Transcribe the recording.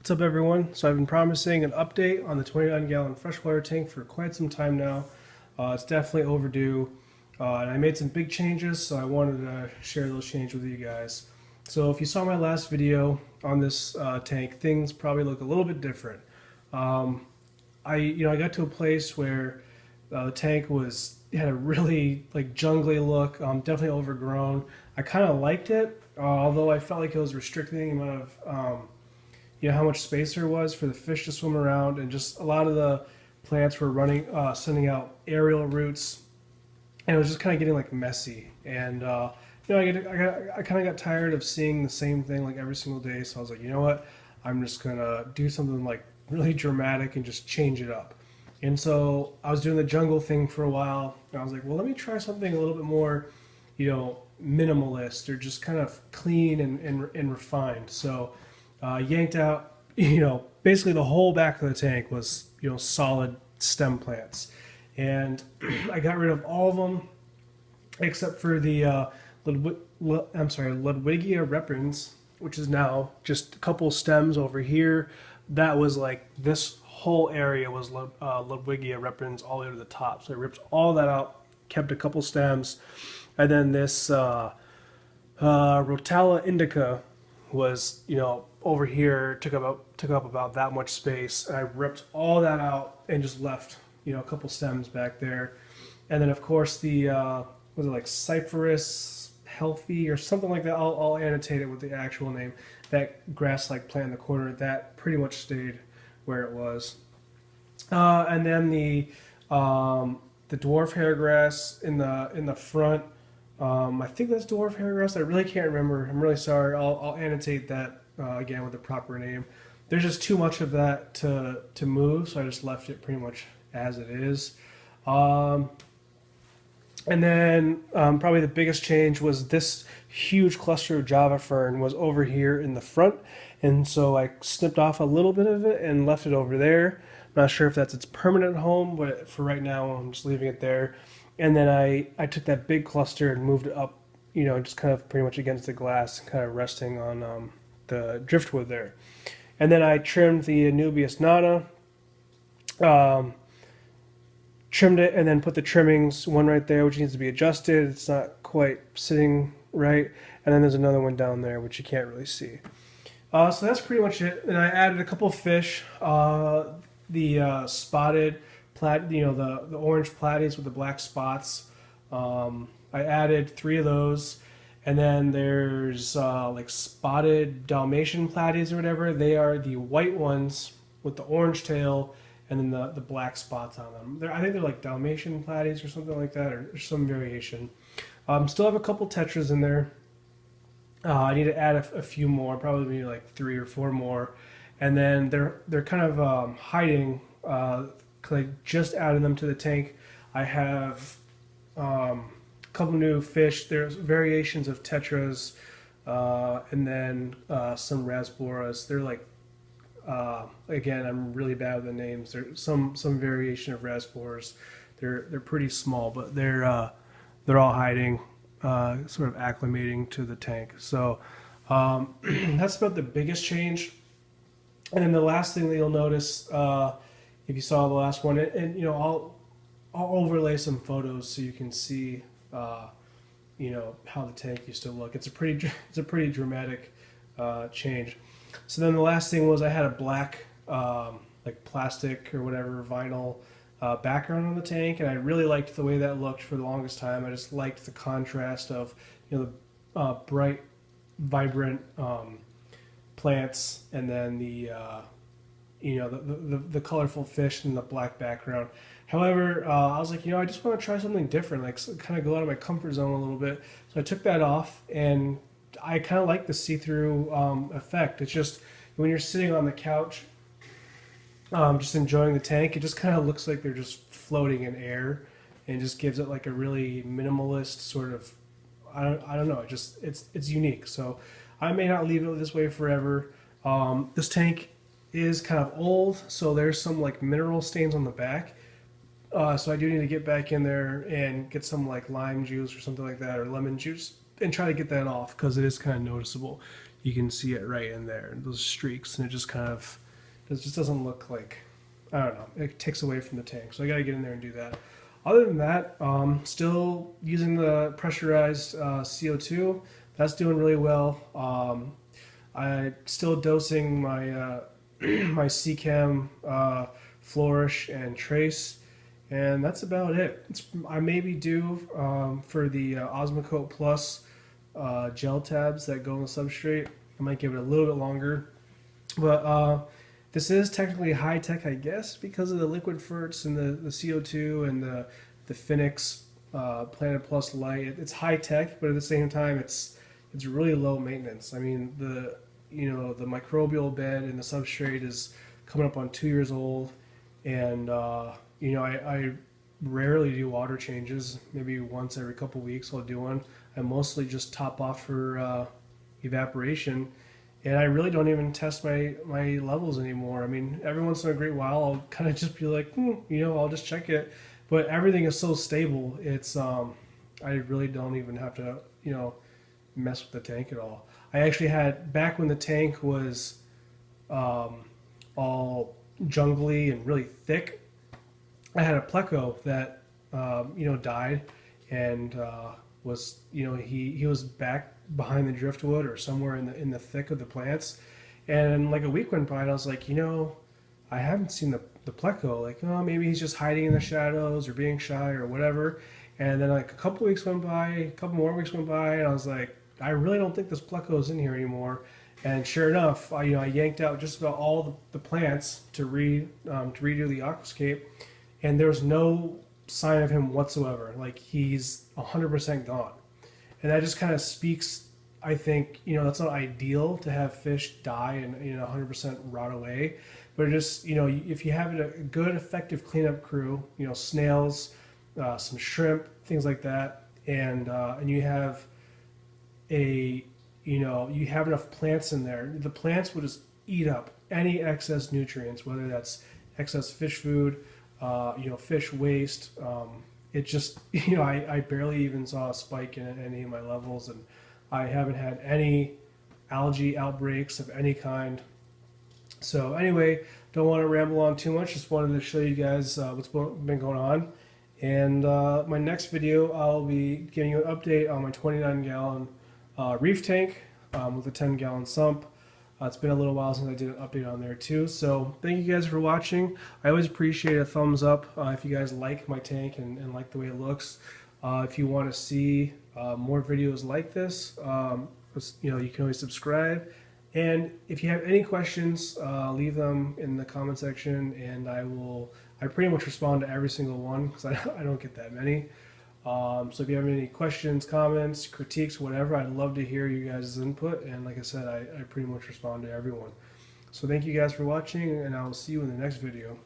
What's up, everyone? So I've been promising an update on the 29-gallon freshwater tank for quite some time now. It's definitely overdue, and I made some big changes, so I wanted to share those changes with you guys. So if you saw my last video on this tank, things probably look a little bit different. I got to a place where the tank had a really jungly look, definitely overgrown. I kind of liked it, although I felt like it was restricting the amount of how much space there was for the fish to swim around, and just a lot of the plants were sending out aerial roots, and it was just kind of getting messy. And I kind of got tired of seeing the same thing every single day. So I was like, you know what, I'm just gonna do something really dramatic and just change it up. And so I was doing the jungle thing for a while, and I was like, well, let me try something a little bit more, minimalist, or just kind of clean and refined. So yanked out, basically the whole back of the tank was, solid stem plants. And I got rid of all of them except for the ludwigia repens, which is now just a couple stems over here. That was this whole area was ludwigia repens all the way to the top. So I ripped all that out, kept a couple stems, and then this rotala indica was, over here, took up about that much space. And I ripped all that out and just left, a couple stems back there. And then of course the was it Cyperus healthy or something like that? I'll annotate it with the actual name. That grass-like plant in the corner, that pretty much stayed where it was. And then the dwarf hairgrass in the front. I think that's dwarf hairgrass. I really can't remember. I'm really sorry. I'll annotate that again with the proper name. There's just too much of that to move, so I just left it pretty much as it is. And then probably the biggest change was this huge cluster of Java fern was over here in the front, and so I snipped off a little bit of it and left it over there. I'm not sure if that's its permanent home, but for right now I'm just leaving it there. And then I took that big cluster and moved it up, just kind of pretty much against the glass, kind of resting on the driftwood there. And then I trimmed the Anubias nana, trimmed it, and then put the trimmings, one right there, which needs to be adjusted. It's not quite sitting right. And then there's another one down there, which you can't really see. So that's pretty much it. And I added a couple fish, the spotted the orange platies with the black spots. I added 3 of those, and then there's spotted dalmatian platies or whatever. They are the white ones with the orange tail and then the black spots on them. I think they're dalmatian platies or something like that, or some variation. Still have a couple tetras in there. I need to add a few more, probably maybe 3 or 4 more, and then they're kind of hiding. I just added them to the tank. I have a couple new fish. There's variations of tetras, and then some rasboras. They're again, I'm really bad with the names. There's some variation of rasboras. They're pretty small, but they're all hiding, sort of acclimating to the tank. So that's about the biggest change. And then the last thing that you'll notice, if you saw the last one, and I'll overlay some photos so you can see how the tank used to look. It's a pretty dramatic change. So then the last thing was I had a black plastic or whatever vinyl background on the tank, and I really liked the way that looked for the longest time. I just liked the contrast of the bright, vibrant plants, and then the colorful fish in the black background. However, I was like, I just want to try something different, kind of go out of my comfort zone a little bit. So I took that off, and I kind of like the see-through effect. It's just when you're sitting on the couch, just enjoying the tank, it just kind of looks like they're just floating in air, and just gives it a really minimalist sort of, I don't know, it's unique. So I may not leave it this way forever. This tank is kind of old, so there's some mineral stains on the back. So I do need to get back in there and get some lime juice or something like that, or lemon juice, and try to get that off, because it is kind of noticeable. you can see it right in there, those streaks, and it just kind of, it just doesn't look like, I don't know, it takes away from the tank. So I got to get in there and do that. Other than that, still using the pressurized CO2. That's doing really well. I'm still dosing my my Seachem, Flourish, and Trace, and that's about it. I may be due for the Osmocote Plus gel tabs that go on the substrate. I might give it a little bit longer, but this is technically high tech, I guess, because of the liquid ferts and the CO2 and the Phoenix Planet Plus light. It's high tech, but at the same time, it's really low maintenance. I mean, the microbial bed in the substrate is coming up on 2 years old, and I rarely do water changes. Maybe once every couple weeks I'll do one. I mostly just top off for evaporation, and I really don't even test my levels anymore. I mean, every once in a great while I'll kind of just be like, I'll just check it, but everything is so stable. It's I really don't even have to mess with the tank at all. I actually had, back when the tank was all jungly and really thick, I had a pleco that died, and was he was back behind the driftwood or somewhere in the thick of the plants, and like a week went by and I was like, I haven't seen the pleco, like, oh, maybe he's just hiding in the shadows or being shy or whatever. And then like a couple weeks went by, a couple more weeks went by, and I was like, I really don't think this pleco is in here anymore. And sure enough, I yanked out just about all the plants to redo the aquascape, and there was no sign of him whatsoever. Like, he's 100% gone. And that just kind of speaks, I think, that's not ideal to have fish die and 100% rot away. But it just, if you have a good, effective cleanup crew, snails, some shrimp, things like that, and you have you have enough plants in there, the plants will just eat up any excess nutrients, whether that's excess fish food, fish waste. It just, I barely even saw a spike in any of my levels, and I haven't had any algae outbreaks of any kind. So anyway, don't want to ramble on too much. Just wanted to show you guys what's been going on. And my next video, I'll be giving you an update on my 29-gallon reef tank with a 10-gallon sump. It's been a little while since I did an update on there too. So thank you guys for watching. I always appreciate a thumbs up if you guys like my tank and like the way it looks. If you want to see more videos like this, you can always subscribe. And if you have any questions, leave them in the comment section, and I pretty much respond to every single one, because I don't get that many. So if you have any questions, comments, critiques, whatever, I'd love to hear you guys' input. And like I said, I pretty much respond to everyone. So thank you guys for watching, and I will see you in the next video.